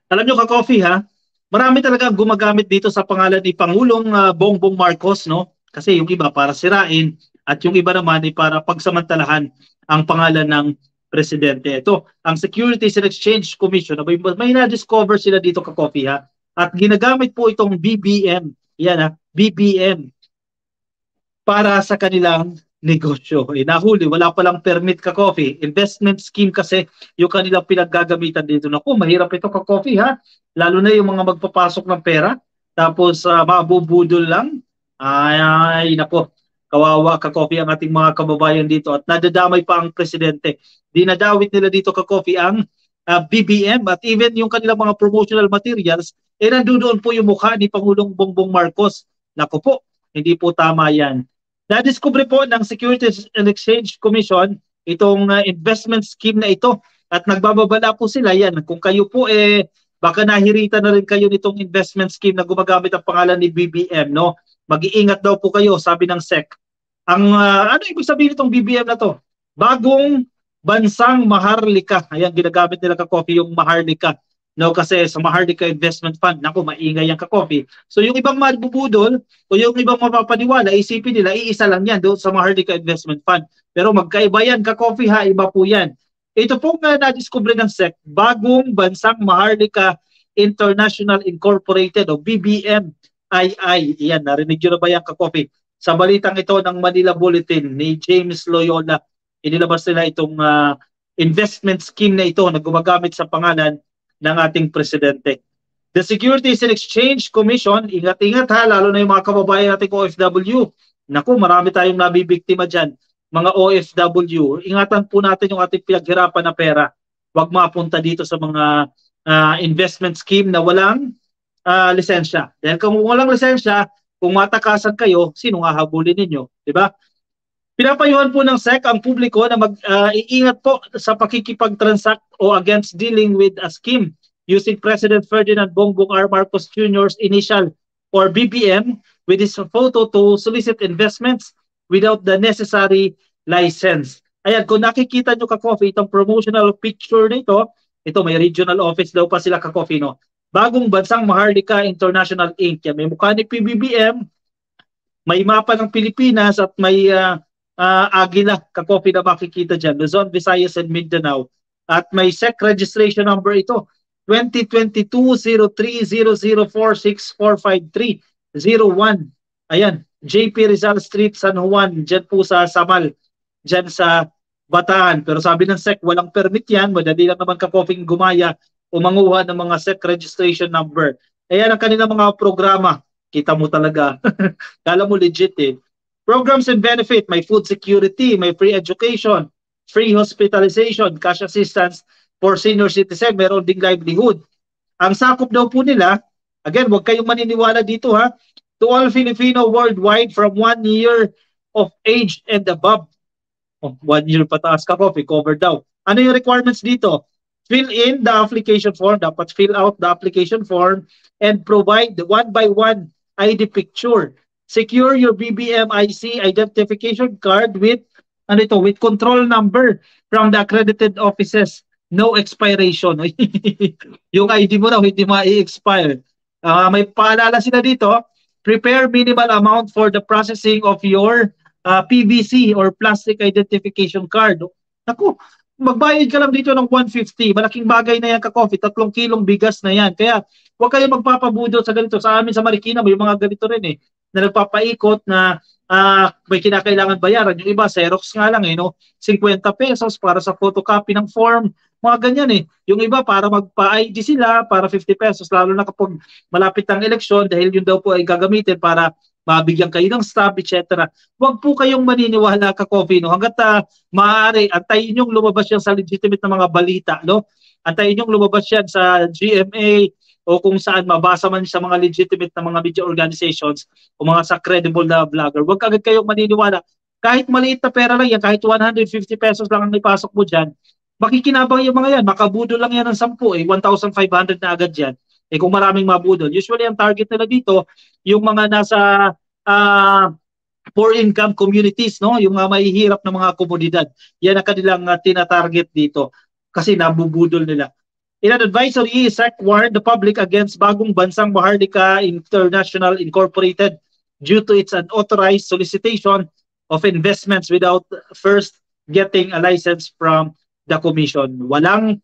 Alam nyo ka-coffee ha, marami talaga gumagamit dito sa pangalan ni Pangulong Bongbong Marcos, no? Kasi yung iba para sirain at yung iba naman ay para pagsamantalahan ang pangalan ng presidente. Ito, ang Securities and Exchange Commission, may na-discover sila dito ka-coffee ha, at ginagamit po itong BBM, yan ha, BBM, para sa kanilang negosyo. Nahuli, wala palang permit ka-coffee. Investment scheme kasi yung kanilang pinaggagamitan dito. Naku, mahirap ito ka-coffee ha. Lalo na yung mga magpapasok ng pera. Tapos mabubudol lang. Ay, naku. Kawawa ka-coffee ang ating mga kababayan dito. At nadadamay pa ang presidente. Dinadawit nila dito ka-coffee ang BBM at even yung kanilang mga promotional materials, nandoon po yung mukha ni Pangulong Bongbong Marcos. Naku po, hindi po tama yan. Na-discover po ng Securities and Exchange Commission itong investment scheme na ito at nagbababala po sila yan. Kung kayo po baka nahirita na rin kayo nitong investment scheme na gumagamit ang pangalan ni BBM, no? Mag-iingat daw po kayo, sabi ng SEC. Ano ibig sabihin itong BBM na to? Bagong Bansang Maharlika. Ayan, ginagamit nila ka-coffee yung Maharlika. No, kasi sa Maharlika Investment Fund, naku, maingay ang ka-coffee. So yung ibang mabubudol o yung ibang mapapaniwala, isipin nila, iisa lang yan doon sa Maharlika Investment Fund. Pero magkaiba yan, ka-coffee ha, iba po yan. Ito pong na-discover ng SEC, Bagong Bansang Maharlika International Incorporated o BBMII. Yan, narinig nyo na ba yan, ka-coffee? Sa balitang ito ng Manila Bulletin ni James Loyola, inilabas nila itong investment scheme na ito na gumagamit sa pangalan ng ating presidente. The Securities and Exchange Commission, ingat-ingat ha, lalo na yung mga kababayan nating OFW. Naku, marami tayong nabibiktima dyan, mga OFW. Ingatan po natin yung ating pinaghirapan na pera. Huwag mapunta dito sa mga investment scheme na walang lisensya. Dahil kung walang lisensya, kung matakasan kayo, sino nga habulin ninyo? Diba? Pinapayuhan po ng SEC ang publiko na mag-iingat po sa pakikipag-transact o against dealing with a scheme using President Ferdinand Bongbong R. Marcos Jr.'s initial or BBM with his photo to solicit investments without the necessary license. Ayan, kung nakikita nyo ka-coffee, itong promotional picture nito, ito may regional office daw pa sila ka-coffee, no? Bagong Bansang Maharlika International Inc. Yan, may mukha ni PBBM, may mapa ng Pilipinas at may Agila, ka-coffee na makikita dyan, Luzon, Visayas, and Mindanao. At may SEC registration number ito, 2022-030046453-01. Ayan, JP Rizal Street, San Juan, dyan po sa Samal, dyan sa Bataan. Pero sabi ng SEC, walang permit yan, madali lang naman ka-coffee gumaya o manguha ng mga SEC registration number. Ayan ang kanilang mga programa. Kita mo talaga. Kala mo legit eh. Programs and benefit, may food security, may free education, free hospitalization, cash assistance for senior citizen, meron ding livelihood. Ang sakop daw po nila, again, huwag kayong maniniwala dito ha, to all Filipino worldwide from 1 year of age and above. 1 year pataas ka po, cover daw. Ano yung requirements dito? Fill in the application form, dapat fill out the application form and provide the 1-by-1 ID picture. Secure your BBMIC identification card with with control number from the accredited offices. No expiration. Yung ID mo daw hindi ma-expire. May paalala sila dito. Prepare minimal amount for the processing of your PVC or plastic identification card. Naku, magbayad ka lang dito ng 150. Malaking bagay na yan ka-coffee. 3 kilong bigas na yan. Kaya huwag kayo magpapabudol sa ganito. Sa amin sa Marikina may mga ganito rin eh, na nagpapaikot na may kinakailangan bayaran. Yung iba, Xerox nga lang 50 pesos para sa photocopy ng form. Mga ganyan eh. Yung iba para magpa-ID sila para 50 pesos. Lalo na kapag malapit ang eleksyon dahil yun daw po ay gagamitin para mabigyan kayo ng stamp, etc. Huwag po kayong maniniwala ka-coffee. Hanggat maaari, antayin yung lumabas yan sa legitimate na mga balita. Antayin yung lumabas yan sa GMA, o kung saan mabasa man sa mga legitimate na mga media organizations o mga sa credible na vlogger. Huwag agad kayong maniniwala. Kahit maliit na pera lang yan, kahit 150 pesos lang ang ipasok mo dyan, makikinabang yung mga yan. Makabudol lang yan ng 10, 1,500 na agad yan. Kung maraming mabudol. Usually, ang target nila dito, yung mga nasa poor income communities, yung mga mahihirap na mga komunidad. Yan ang kanilang tinatarget dito kasi nabubudol nila. In an advisory, SEC warned the public against Bagong Bansang Maharlika International Incorporated due to its unauthorized solicitation of investments without first getting a license from the Commission. Walang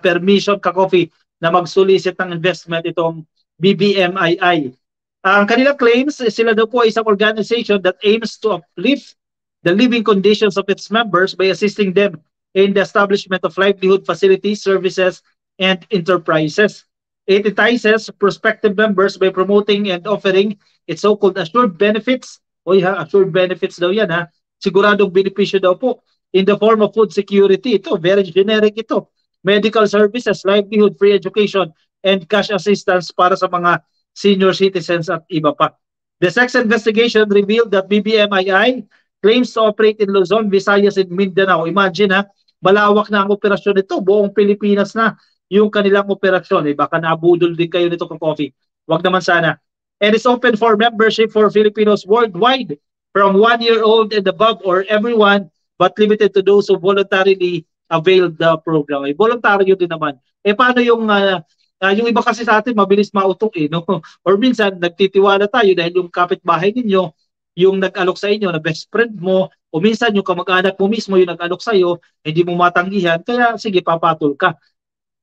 permission ka-coffee na mag-solicit ng investment itong BBMII. Ang kanilang claims, sila daw po ay isang organization that aims to uplift the living conditions of its members by assisting them in the establishment of livelihood facilities, services, and enterprises. It entices prospective members by promoting and offering its so-called assured benefits. Assured benefits daw yan ha. Siguradong benepisyo daw po in the form of food security. Ito, very generic ito. Medical services, livelihood, free education, and cash assistance para sa mga senior citizens at iba pa. The sex investigation revealed that BBMII claims to operate in Luzon, Visayas, and Mindanao. Imagine ha, malawak na ang operasyon nito. Buong Pilipinas na yung kanilang operasyon. Baka nabudol din kayo nito ka-coffee. Wag naman sana. And it's open for membership for Filipinos worldwide from 1 year old and above or everyone but limited to those who voluntarily avail the program. Voluntaryo din naman. Paano yung iba kasi sa atin mabilis mautok no? Or minsan nagtitiwala tayo dahil yung kapitbahay ninyo yung nag-alok sa inyo na best friend mo, o minsan yung kamag-anak mo mismo yung nag-alok sa iyo, hindi mo matanggihan, kaya sige, papatol ka.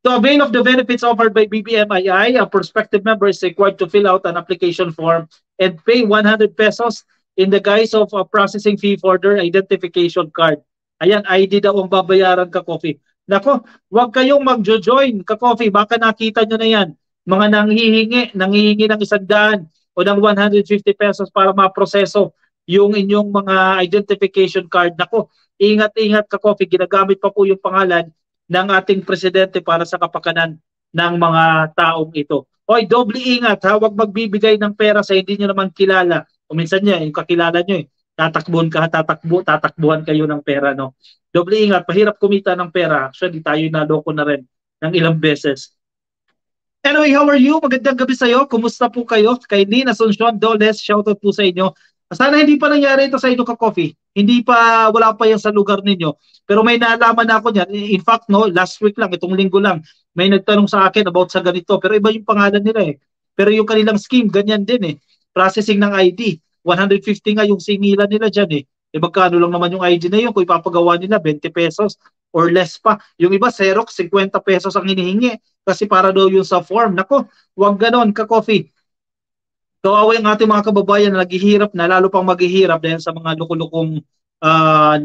To avail of the benefits offered by BBMII, a prospective member is required to fill out an application form and pay 100 pesos in the guise of a processing fee for their identification card. Ayan, ID daw ang babayaran ka-coffee. Nako, huwag kayong mag-join ka-coffee, baka nakita nyo na yan. Mga nanghihingi ng 100 o ng 150 pesos para maproseso yung inyong mga identification card. Nako, ingat-ingat ka-coffee, ginagamit pa po yung pangalan ng ating presidente para sa kapakanan ng mga taong ito. Hoy, doble ingat ha, huwag magbibigay ng pera sa hindi nyo naman kilala. O minsan niya, yung kakilala nyo tatakbuhan kayo ng pera, no? Doble ingat, mahirap kumita ng pera. Actually, tayo naloko na rin ng ilang beses. Anyway, how are you? Magandang gabi sa iyo. Kumusta po kayo? Kay Lynn Asuncion Doles, shoutout po sa inyo. Sana hindi pa nangyari ito sa inyo ka-coffee. Wala pa yan sa lugar ninyo. Pero may naalaman na ako niyan. In fact, no, last week lang, itong linggo lang, may nagtanong sa akin about sa ganito. Pero iba yung pangalan nila Pero yung kanilang scheme, ganyan din Processing ng ID. 150 nga yung singilan nila dyan magkano lang naman yung ID na yun kung ipapagawa nila 20 pesos or less pa. Yung iba, Xerox, 50 pesos ang hinihingi kasi para daw yung sa form. Nako, huwag ganon ka-coffee. Kawawa yung ating mga kababayan na naghihirap na lalo pang maghihirap dahil sa mga lukulukong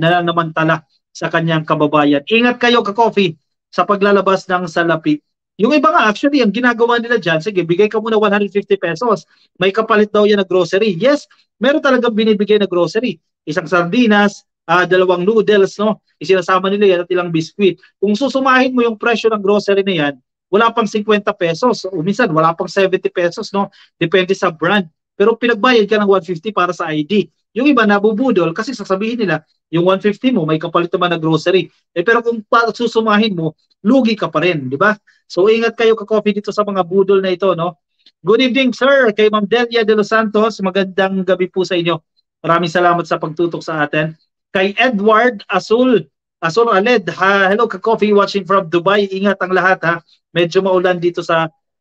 nananamantala sa kanyang kababayan. Ingat kayo ka-coffee sa paglalabas ng salapi. Yung iba nga actually, ang ginagawa nila dyan, sige, bigay ka muna 150 pesos. May kapalit daw yan na grocery. Yes, meron talagang binibigay na grocery. Isang sardinas, 2 noodles, no? Isinasama nila yan at ilang biskwit. Kung susumahin mo yung presyo ng grocery na yan, wala pang 50 pesos. O minsan, wala pang 70 pesos, no? Depende sa brand. Pero pinagbayad ka ng 150 para sa ID. Yung iba nabubudol kasi sasabihin nila, yung 150 mo, may kapalit naman na grocery. Pero kung susumahin mo, lugi ka pa rin, di ba? So ingat kayo ka-coffee dito sa mga budol na ito, no? Good evening, sir. Kay Ma'am Delia de Los Santos, magandang gabi po sa inyo. Maraming salamat sa pagtutok sa atin. Kay Edward Azul Aled, hello ka-coffee watching from Dubai. Ingat ang lahat ha. Medyo maulan dito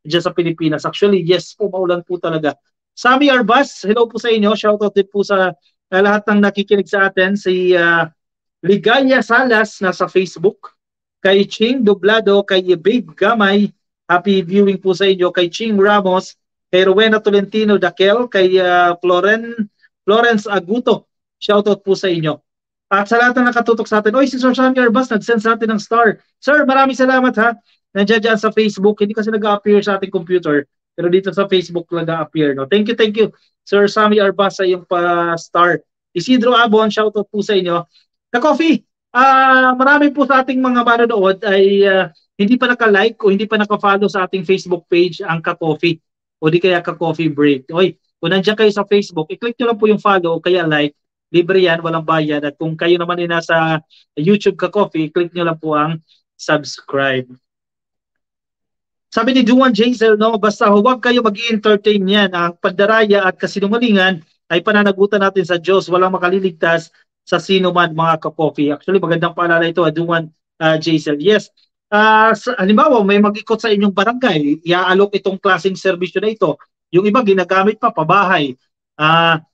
dyan sa Pilipinas. Actually, yes po, maulan po talaga. Sammy Arbas, hello po sa inyo. Shoutout din po sa lahat ng nakikinig sa atin. Si Ligaya Salas nasa Facebook. Kay Ching Doblado, kay Babe Gamay, happy viewing po sa inyo. Kay Ching Ramos, kay Rowena Tolentino Dakel, kay Florence Aguto, shoutout po sa inyo. At sa lahat na nakatutok sa atin, si Sir Sammy Arbas, nag-send sa atin ng star. Sir, maraming salamat ha. Nandiyan dyan sa Facebook, hindi kasi nag-appear sa ating computer, pero dito sa Facebook nag-appear. No? Thank you, Sir Sammy Arbas sa iyong pa-star. Isidro Abon, shoutout po sa inyo. Ka-coffee, marami po sa ating mga manonood ay hindi pa naka-like o hindi pa naka-follow sa ating Facebook page ang Ka-Coffee o di kaya Ka-Coffee Break. Kung nandiyan kayo sa Facebook, i-click nyo lang po yung follow o kaya like. Libre yan, walang bayad. At kung kayo naman ay nasa YouTube Ka-Coffee, click nyo lang po ang subscribe. Sabi ni Duan Jaisel, no, basta huwag kayo mag-i-entertain yan. Ang pandaraya at kasinungalingan ay pananagutan natin sa Diyos. Walang makaliligtas sa sino man, mga Ka-Coffee. Actually, magandang paalala ito, Duan Jaisel. Yes, Halimbawa, may mag-ikot sa inyong barangay, i-aalok itong klaseng serbisyo na ito. Yung iba ginagamit pa pabahay.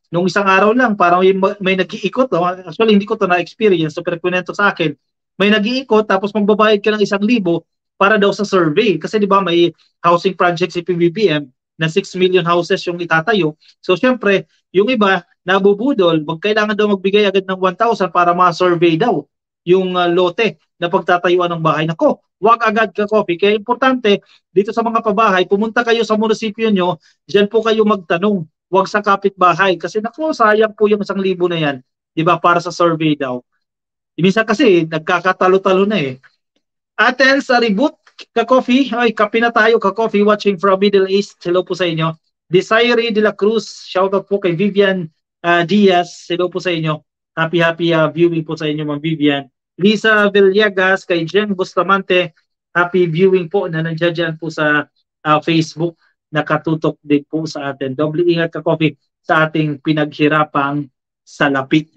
Nung isang araw lang, parang may nag-iikot. No? Actually, hindi ko to na-experience. So, pero kwento sa akin, may nag-iikot tapos magbabayad ka ng 1,000 para daw sa survey. Kasi di ba may housing project si PBBM na 6 million houses yung itatayo. So, syempre, yung iba, nabubudol, kailangan daw magbigay agad ng 1,000 para ma-survey daw yung lote na pagtatayuan ng bahay. Nako, wag agad ka copy. Kaya importante, dito sa mga pabahay, pumunta kayo sa munisipyo nyo, dyan po kayo magtanong. Wag sa kapitbahay. Kasi nako, sayang po yung 1,000 na yan. Di ba? Para sa survey daw. Minsan kasi, nagkakatalo-talo na eh. Atel sa reboot, ka-coffee. Ay, kape na tayo, ka-coffee, watching from Middle East. Hello po sa inyo. Desiree de la Cruz, shoutout po kay Vivian Diaz. Hello po sa inyo. Happy viewing po sa inyo, Ma'am Vivian. Lisa Villegas, kay Jen Bustamante, happy viewing po na nandiyan dyan po sa Facebook. Nakatutok din po sa atin. Doble ingat ka, coffee, sa ating pinaghirapang salapi.